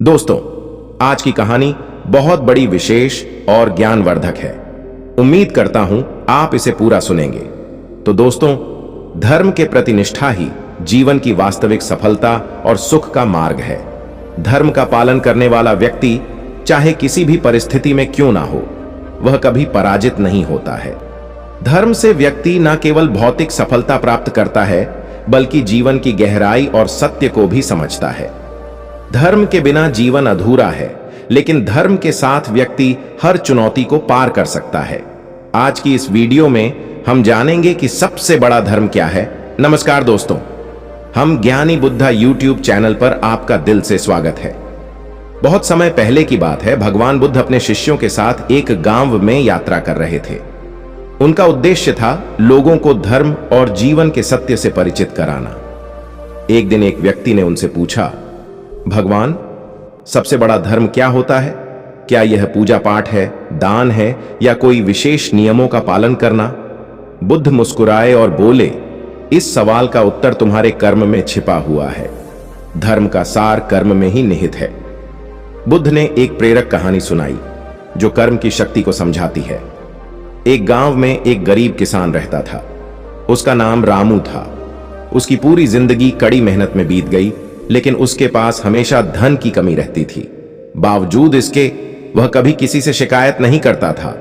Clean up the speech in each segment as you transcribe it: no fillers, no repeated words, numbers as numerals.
दोस्तों, आज की कहानी बहुत बड़ी, विशेष और ज्ञानवर्धक है। उम्मीद करता हूं आप इसे पूरा सुनेंगे। तो दोस्तों, धर्म के प्रति निष्ठा ही जीवन की वास्तविक सफलता और सुख का मार्ग है। धर्म का पालन करने वाला व्यक्ति चाहे किसी भी परिस्थिति में क्यों ना हो, वह कभी पराजित नहीं होता है। धर्म से व्यक्ति न केवल भौतिक सफलता प्राप्त करता है, बल्कि जीवन की गहराई और सत्य को भी समझता है। धर्म के बिना जीवन अधूरा है, लेकिन धर्म के साथ व्यक्ति हर चुनौती को पार कर सकता है। आज की इस वीडियो में हम जानेंगे कि सबसे बड़ा धर्म क्या है। नमस्कार दोस्तों, हम ज्ञानी बुद्धा यूट्यूब चैनल पर आपका दिल से स्वागत है। बहुत समय पहले की बात है, भगवान बुद्ध अपने शिष्यों के साथ एक गांव में यात्रा कर रहे थे। उनका उद्देश्य था लोगों को धर्म और जीवन के सत्य से परिचित कराना। एक दिन एक व्यक्ति ने उनसे पूछा, भगवान, सबसे बड़ा धर्म क्या होता है? क्या यह पूजा पाठ है, दान है, या कोई विशेष नियमों का पालन करना? बुद्ध मुस्कुराए और बोले, इस सवाल का उत्तर तुम्हारे कर्म में छिपा हुआ है। धर्म का सार कर्म में ही निहित है। बुद्ध ने एक प्रेरक कहानी सुनाई जो कर्म की शक्ति को समझाती है। एक गांव में एक गरीब किसान रहता था। उसका नाम रामू था। उसकी पूरी जिंदगी कड़ी मेहनत में बीत गई, लेकिन उसके पास हमेशा धन की कमी रहती थी। बावजूद इसके वह कभी किसी से शिकायत नहीं करता था।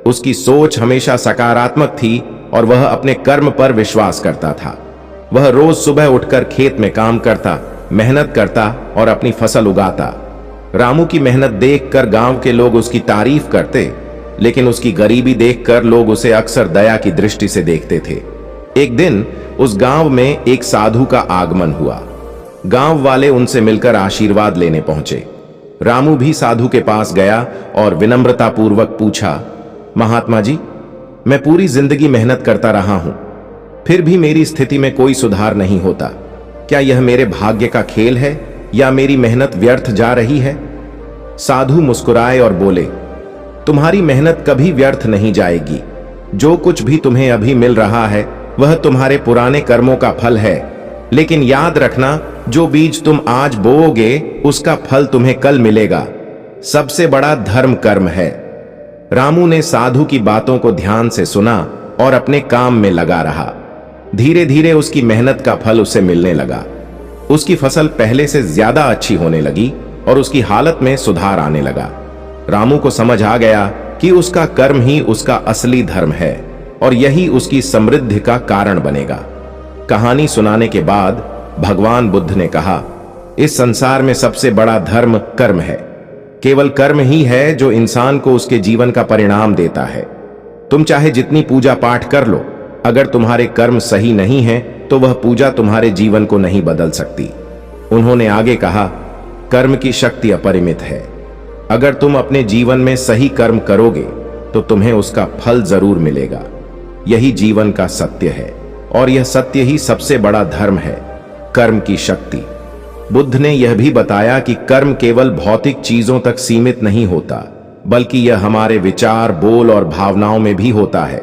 उसकी सोच हमेशा सकारात्मक थी और वह अपने कर्म पर विश्वास करता था। वह रोज सुबह उठकर खेत में काम करता, मेहनत करता और अपनी फसल उगाता। रामू की मेहनत देखकर गांव के लोग उसकी तारीफ करते, लेकिन उसकी गरीबी देखकर लोग उसे अक्सर दया की दृष्टि से देखते थे। एक दिन उस गांव में एक साधु का आगमन हुआ। गांव वाले उनसे मिलकर आशीर्वाद लेने पहुंचे। रामू भी साधु के पास गया और विनम्रतापूर्वक पूछा, महात्मा जी, मैं पूरी जिंदगी मेहनत करता रहा हूं, फिर भी मेरी स्थिति में कोई सुधार नहीं होता। क्या यह मेरे भाग्य का खेल है या मेरी मेहनत व्यर्थ जा रही है? साधु मुस्कुराए और बोले, तुम्हारी मेहनत कभी व्यर्थ नहीं जाएगी। जो कुछ भी तुम्हें अभी मिल रहा है वह तुम्हारे पुराने कर्मों का फल है, लेकिन याद रखना, जो बीज तुम आज बोओगे उसका फल तुम्हें कल मिलेगा। सबसे बड़ा धर्म कर्म है। रामू ने साधु की बातों को ध्यान से सुना और अपने काम में लगा रहा। धीरे धीरे उसकी मेहनत का फल उसे मिलने लगा। उसकी फसल पहले से ज्यादा अच्छी होने लगी और उसकी हालत में सुधार आने लगा। रामू को समझ आ गया कि उसका कर्म ही उसका असली धर्म है और यही उसकी समृद्धि का कारण बनेगा। कहानी सुनाने के बाद भगवान बुद्ध ने कहा, इस संसार में सबसे बड़ा धर्म कर्म है। केवल कर्म ही है जो इंसान को उसके जीवन का परिणाम देता है। तुम चाहे जितनी पूजा पाठ कर लो, अगर तुम्हारे कर्म सही नहीं हैं तो वह पूजा तुम्हारे जीवन को नहीं बदल सकती। उन्होंने आगे कहा, कर्म की शक्ति अपरिमित है। अगर तुम अपने जीवन में सही कर्म करोगे तो तुम्हें उसका फल जरूर मिलेगा। यही जीवन का सत्य है और यह सत्य ही सबसे बड़ा धर्म है, कर्म की शक्ति। बुद्ध ने यह भी बताया कि कर्म केवल भौतिक चीजों तक सीमित नहीं होता, बल्कि यह हमारे विचार, बोल और भावनाओं में भी होता है।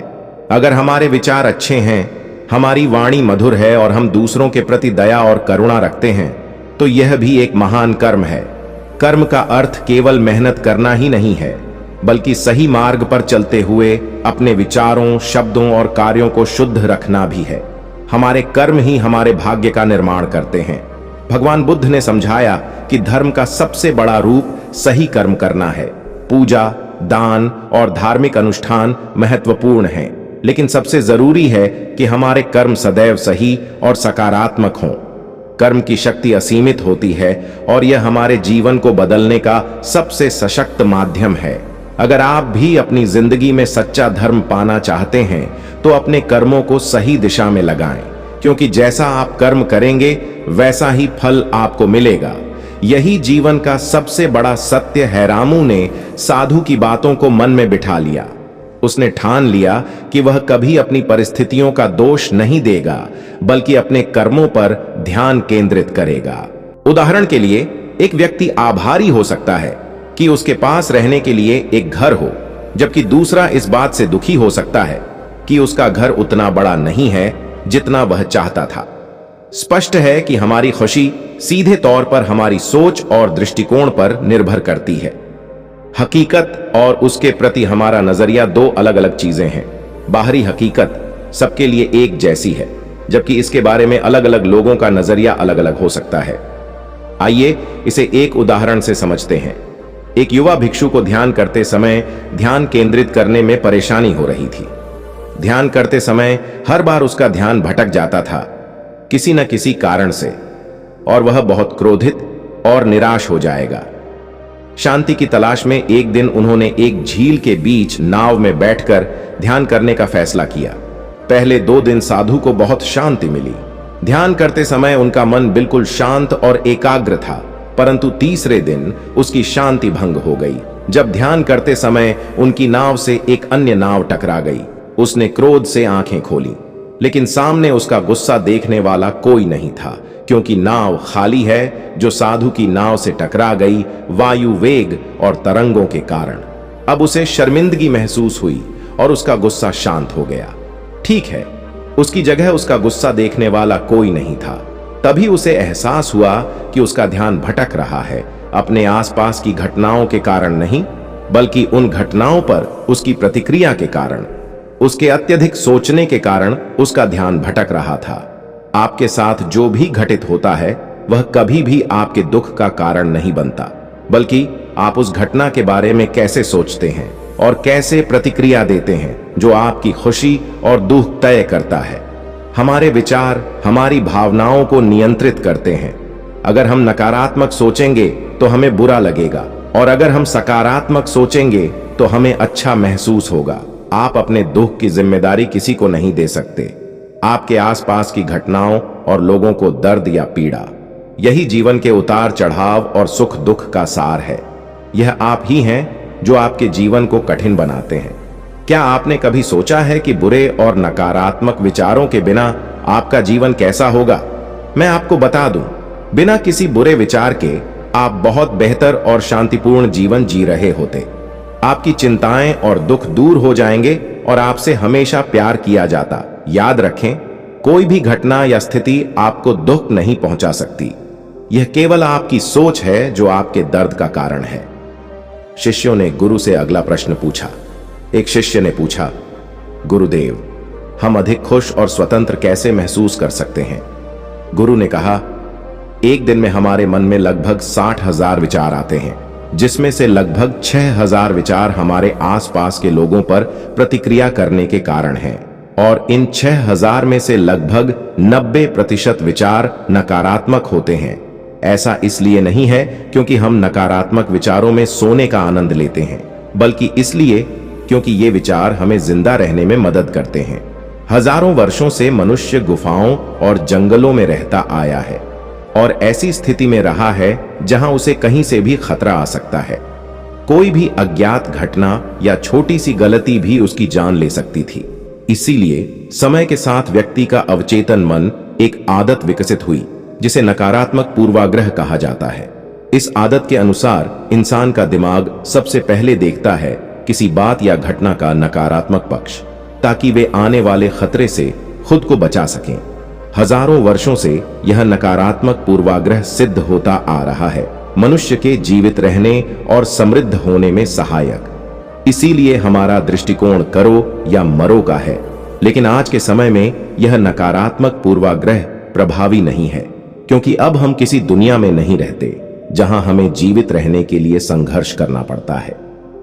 अगर हमारे विचार अच्छे हैं, हमारी वाणी मधुर है और हम दूसरों के प्रति दया और करुणा रखते हैं, तो यह भी एक महान कर्म है। कर्म का अर्थ केवल मेहनत करना ही नहीं है, बल्कि सही मार्ग पर चलते हुए अपने विचारों, शब्दों और कार्यों को शुद्ध रखना भी है। हमारे कर्म ही हमारे भाग्य का निर्माण करते हैं। भगवान बुद्ध ने समझाया कि धर्म का सबसे बड़ा रूप सही कर्म करना है। पूजा, दान और धार्मिक अनुष्ठान महत्वपूर्ण हैं, लेकिन सबसे जरूरी है कि हमारे कर्म सदैव सही और सकारात्मक हों। कर्म की शक्ति असीमित होती है और यह हमारे जीवन को बदलने का सबसे सशक्त माध्यम है। अगर आप भी अपनी जिंदगी में सच्चा धर्म पाना चाहते हैं तो अपने कर्मों को सही दिशा में लगाएं, क्योंकि जैसा आप कर्म करेंगे वैसा ही फल आपको मिलेगा। यही जीवन का सबसे बड़ा सत्य है। रामू ने साधु की बातों को मन में बिठा लिया। उसने ठान लिया कि वह कभी अपनी परिस्थितियों का दोष नहीं देगा, बल्कि अपने कर्मों पर ध्यान केंद्रित करेगा। उदाहरण के लिए, एक व्यक्ति आभारी हो सकता है कि उसके पास रहने के लिए एक घर हो, जबकि दूसरा इस बात से दुखी हो सकता है कि उसका घर उतना बड़ा नहीं है जितना वह चाहता था। स्पष्ट है कि हमारी खुशी सीधे तौर पर हमारी सोच और दृष्टिकोण पर निर्भर करती है। हकीकत और उसके प्रति हमारा नजरिया दो अलग अलग चीजें हैं। बाहरी हकीकत सबके लिए एक जैसी है, जबकि इसके बारे में अलग अलग लोगों का नजरिया अलग अलग हो सकता है। आइए इसे एक उदाहरण से समझते हैं। एक युवा भिक्षु को ध्यान करते समय ध्यान केंद्रित करने में परेशानी हो रही थी। ध्यान करते समय हर बार उसका ध्यान भटक जाता था, किसी न किसी कारण से, और वह बहुत क्रोधित और निराश हो जाएगा। शांति की तलाश में एक दिन उन्होंने एक झील के बीच नाव में बैठकर ध्यान करने का फैसला किया। पहले 2 दिन साधु को बहुत शांति मिली। ध्यान करते समय उनका मन बिल्कुल शांत और एकाग्र था, परंतु तीसरे दिन उसकी शांति भंग हो गई। जब ध्यान करते समय उनकी नाव से एक अन्य नाव टकरा गई। उसने क्रोध से आंखें खोली, लेकिन सामने उसका गुस्सा देखने वाला कोई नहीं था, क्योंकि नाव खाली है जो साधु की नाव से टकरा गई वायु वेग और तरंगों के कारण। अब उसे शर्मिंदगी महसूस हुई और उसका गुस्सा शांत हो गया। ठीक है, उसकी जगह उसका गुस्सा देखने वाला कोई नहीं था। तभी उसे एहसास हुआ कि उसका ध्यान भटक रहा है, अपने आसपास की घटनाओं के कारण नहीं, बल्कि उन घटनाओं पर उसकी प्रतिक्रिया के कारण, उसके अत्यधिक सोचने के कारण उसका ध्यान भटक रहा था। आपके साथ जो भी घटित होता है वह कभी भी आपके दुख का कारण नहीं बनता, बल्कि आप उस घटना के बारे में कैसे सोचते हैं और कैसे प्रतिक्रिया देते हैं जो आपकी खुशी और दुख तय करता है। हमारे विचार हमारी भावनाओं को नियंत्रित करते हैं। अगर हम नकारात्मक सोचेंगे तो हमें बुरा लगेगा, और अगर हम सकारात्मक सोचेंगे तो हमें अच्छा महसूस होगा। आप अपने दुख की जिम्मेदारी किसी को नहीं दे सकते, आपके आसपास की घटनाओं और लोगों को दर्द या पीड़ा। यही जीवन के उतार चढ़ाव और सुख दुख का सार है। यह आप ही हैं जो आपके जीवन को कठिन बनाते हैं। क्या आपने कभी सोचा है कि बुरे और नकारात्मक विचारों के बिना आपका जीवन कैसा होगा? मैं आपको बता दूं, बिना किसी बुरे विचार के आप बहुत बेहतर और शांतिपूर्ण जीवन जी रहे होते। आपकी चिंताएं और दुख दूर हो जाएंगे और आपसे हमेशा प्यार किया जाता। याद रखें, कोई भी घटना या स्थिति आपको दुख नहीं पहुंचा सकती। यह केवल आपकी सोच है जो आपके दर्द का कारण है। शिष्यों ने गुरु से अगला प्रश्न पूछा। एक शिष्य ने पूछा, गुरुदेव, हम अधिक खुश और स्वतंत्र कैसे महसूस कर सकते हैं? गुरु ने कहा, एक दिन में हमारे मन में लगभग 60,000 विचार आते हैं, जिसमें से लगभग 6,000 विचार हमारे आसपास के लोगों पर प्रतिक्रिया करने के कारण हैं, और इन 6,000 में से लगभग 90% विचार नकारात्मक होते हैं। ऐसा इसलिए नहीं है क्योंकि हम नकारात्मक विचारों में सोने का आनंद लेते हैं, बल्कि इसलिए क्योंकि ये विचार हमें जिंदा रहने में मदद करते हैं। हजारों वर्षों से मनुष्य गुफाओं और जंगलों में रहता आया है और ऐसी स्थिति में रहा है जहां उसे कहीं से भी खतरा आ सकता है। कोई भी अज्ञात घटना या छोटी सी गलती भी उसकी जान ले सकती थी। इसीलिए समय के साथ व्यक्ति का अवचेतन मन एक आदत विकसित हुई जिसे नकारात्मक पूर्वाग्रह कहा जाता है। इस आदत के अनुसार इंसान का दिमाग सबसे पहले देखता है किसी बात या घटना का नकारात्मक पक्ष, ताकि वे आने वाले खतरे से खुद को बचा सकें। हजारों वर्षों से यह नकारात्मक पूर्वाग्रह सिद्ध होता आ रहा है, मनुष्य के जीवित रहने और समृद्ध होने में सहायक। इसीलिए हमारा दृष्टिकोण करो या मरो का है। लेकिन आज के समय में यह नकारात्मक पूर्वाग्रह प्रभावी नहीं है, क्योंकि अब हम किसी दुनिया में नहीं रहते जहां हमें जीवित रहने के लिए संघर्ष करना पड़ता है।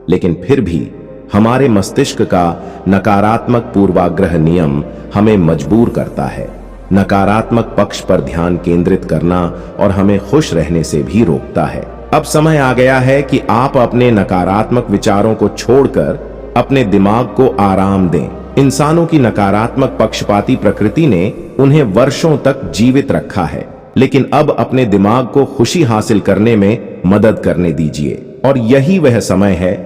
लेकिन फिर भी हमारे मस्तिष्क का नकारात्मक पूर्वाग्रह नियम हमें मजबूर करता है, नकारात्मक पक्ष पर ध्यान केंद्रित करना और हमें खुश रहने से भी रोकता है। अब समय आ गया है कि आप अपने नकारात्मक विचारों को छोड़कर अपने दिमाग को आराम दें। इंसानों की नकारात्मक पक्षपाती प्रकृति ने उन्हें वर्षों तक जीवित रखा है, लेकिन अब अपने दिमाग को खुशी हासिल करने में मदद करने दीजिए। और यही वह समय है